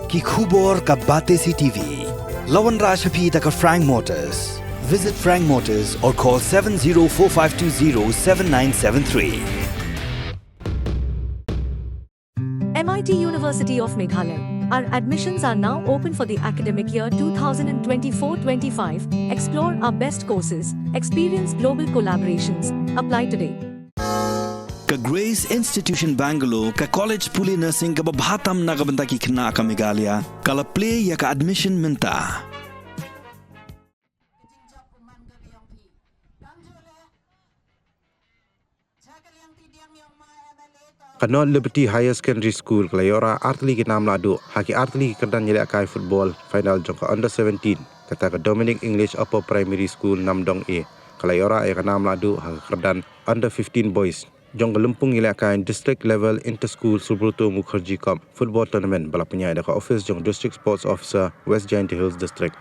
ki khubor ka Batesi TV. Lawan Rashapi taka Frank Motors. Visit Frank Motors or call 7045207973. MIT University of Meghalaya. Our admissions are now open for the academic year 2024-25. Explore our best courses, experience global collaborations. Apply today. Ka Grace Institution Bangalore ka College Puli Nursing ka babhatam na kabanta ki khna ka Meghalaya kala play ya ka admission minta. Kanot Liberty Higher Secondary School Kalayora Artli ki nam Lahduh haki Artli ki kedan nyelek kai football final jongka under 17 kata ka Dominic English Upper Primary School Namdong A Kalayora ay kanam Lahduh haki kedan under 15 boys jongka lempung nyelek kai district level inter school Subruto Mukherjee Cup football tournament balapunya ada ka office jong district sports officer West Giant Hills District.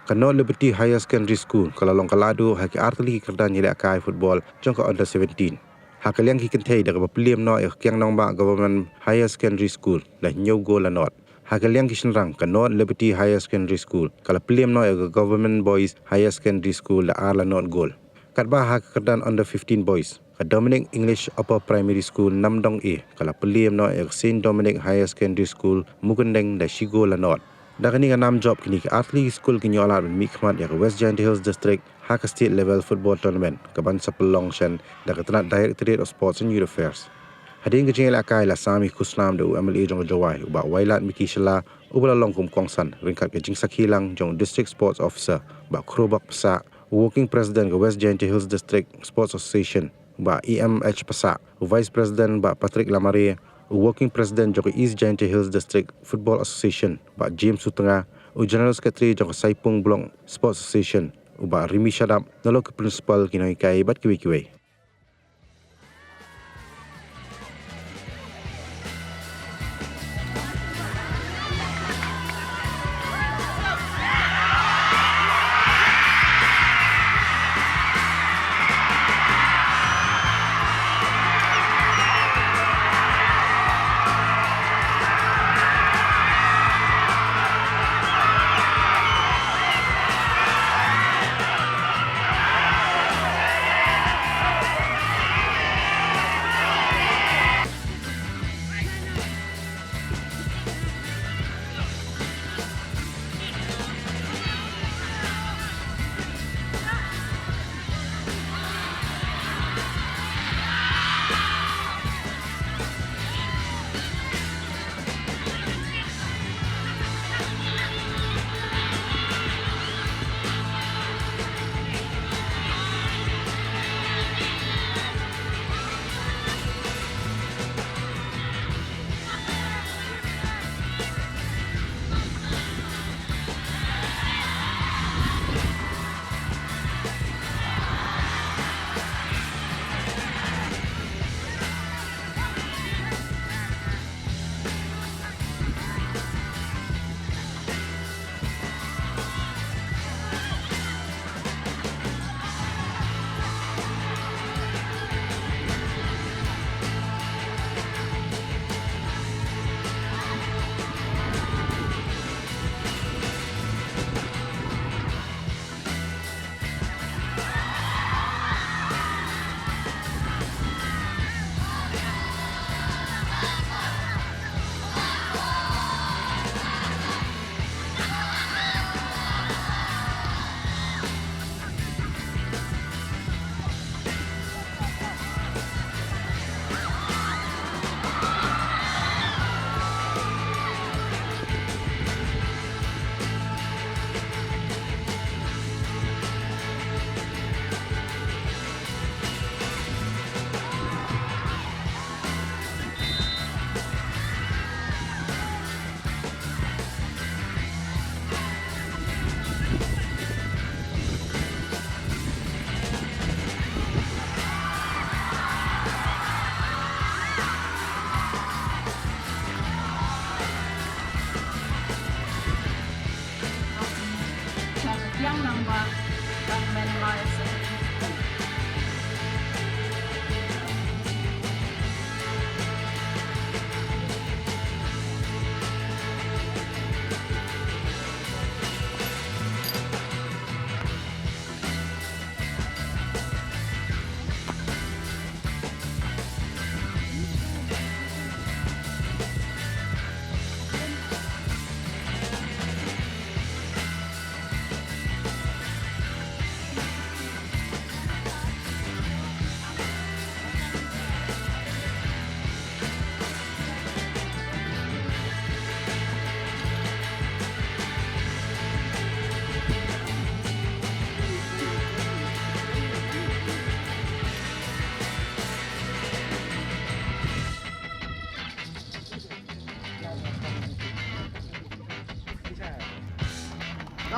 Kanot Liberty Higher Secondary School Kalalong Lahduh haki Artli ki kedan nyelek kai football jongka under 17 Hakaliang kikentay daga papiliam no kyang nong ba government higher secondary school la new goal anot. Hakaliang kishenrang kanot Liberty Higher Secondary School kala piliam no government boys higher secondary school la arla not goal. Katba hakadan under 15 boys. Ka Dominic English Upper Primary School Namdong A kala piliam no Saint Dominic Higher Secondary School Mukundeng la shigo la not. Dakani nga nam job kini ka Athlete School kinyola mi khmat ya West Giant Hills District haka state level football tournament kaban sa Pelongsian daga tanat Directorate of Sports and Youth Affairs. Hading ka jingil akay la sami kusnam da UMLA jong jawai uba wailat mikishala ubala longkum kongsan ringkat ka jing sakilang jong District Sports Officer ba Khur pasa Working President ka West Giant Hills District Sports Association ba EMH pasa Vice President ba Patrick Lamare Working President jong East Giant Hills District Football Association ba James Sutanga General Secretary jong Saipung Blong Sports Association uba Rimi Shadap nalo ke principal kinoy kay bat kiwi-kiwi.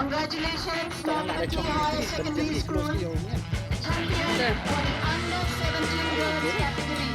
Congratulations, Lahduh Higher Secondary School, champion for the under 17 girls category.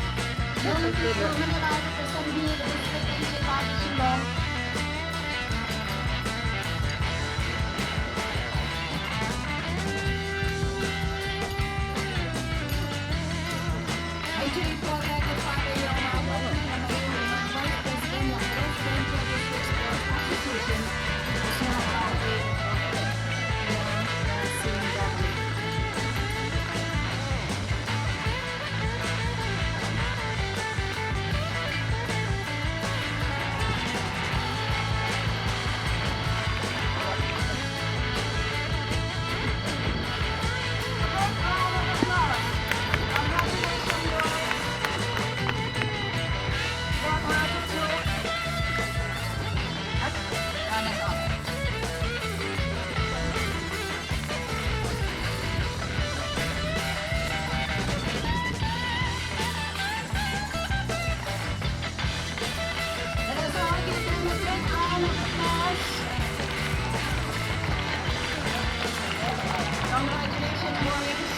Congratulations, boys.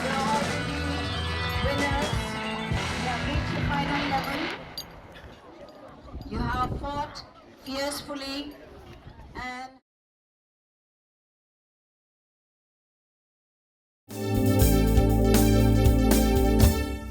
You're already winners. You have reached the final level. You have fought fiercely and